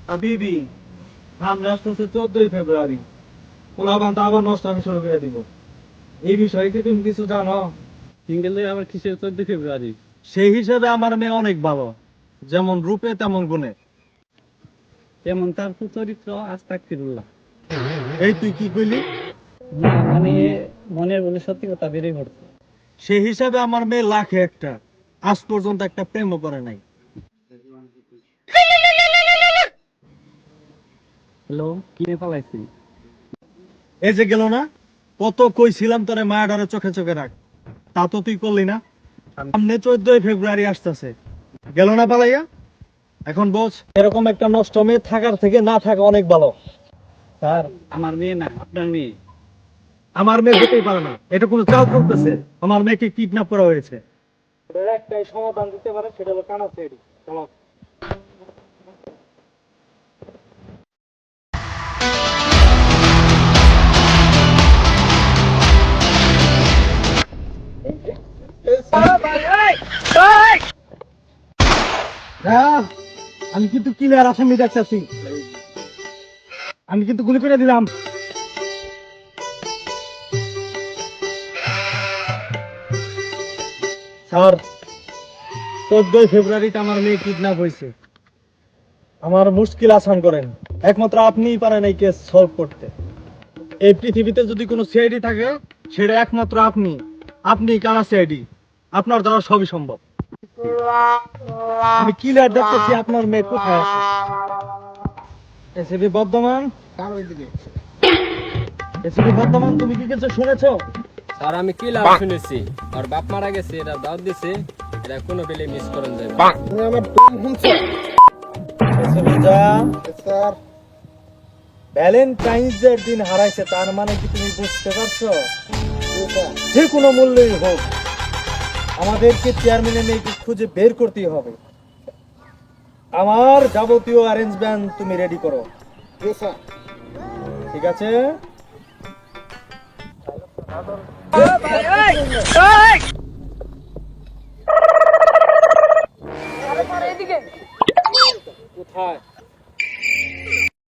হাবিবি, সামনে আসতেছে 14ই ফেব্রুয়ারি। পোলাপান তো আবার নষ্টামি শুরু করে দিব। এই বিষয়ে কি তুমি কিছু জানো? সিঙ্গেলে আবার কিসের 14 ফেব্রুয়ারি? সেই হিসেবে আমার মেয়ে অনেক ভালো, যেমন রূপে তেমন গুণে। যেমন তার তো চরিত্র আস্তাগফিরুল্লাহ। এই তুই কি কইলি? না মানে মনের বলে সত্যি কথা বেরিয়ে পড়ছে। সেই হিসাবে আমার মেয়ে লাখে একটা, আজ পর্যন্ত একটা প্রেমও করে নাই। হ্যালো, কিনে ফেলাইছি। এই যে গেল না, কত কইছিলাম তোরে মায়াডারে চোখে চোখে রাখ, তা তো তুই করলি না। সামনে 14ই ফেব্রুয়ারি আসতেছে, গেল না পালাইয়া। এখন বোঝ, এরকম একটা নষ্ট মেয়ে থাকার থেকে না থাকা অনেক ভালো। স্যার, আমার মেয়ে না, আপনার মেয়ে। আমার মেয়ে হতেই পারে না, এটা কোনো চাল চলতেছে। আমার মেয়েকে কিডন্যাপ করা হয়েছে। এটার একটাই সমাধান দিতে পারে, সেটা হলো কানা সেরি। চলো। হ্যাঁ, আমি কিন্তু ক্লিয়ার আসামি দেখতেছি। আমি কিন্তু গুলি করে দিলাম। স্যার, 14ই ফেব্রুয়ারিতে আমার মেয়ে কিডন্যাপ হয়েছে। আমার মুশকিল আসান করেন, একমাত্র আপনিই পারেন এই কেস সলভ করতে। এই পৃথিবীতে যদি কোনো সিআইডি থাকে, সেটা একমাত্র আপনি। আপনি কানা সিআইডি, আপনার দ্বারা সবই সম্ভব। আমি ক্লিয়ার দেখতেছি আপনার মেয়ে কোথায় আছে। এসিপি বর্ধমান, এসিপি বর্ধমান, তুমি কি কিছু শুনেছো? স্যার আমি কি লাভ শুনেছি, আর বাপ মারা গেছে, এটা দাওয়াত দিছে, এটা কোনো পেলে মিস করেন যায় না। এসিপি যা স্যার, ভ্যালেন্টাইন্স ডের দিন হারাইছে, তার মানে কি তুমি বুঝতে পারছো? যে কোনো মূল্যেই হোক আমাদেরকে চেয়ারম্যানের মেয়েকে খুঁজে বের করতেই হবে। আমার যাবতীয় অ্যারেঞ্জমেন্ট তুমি রেডি করো। ঠিক আছে? কোথায়?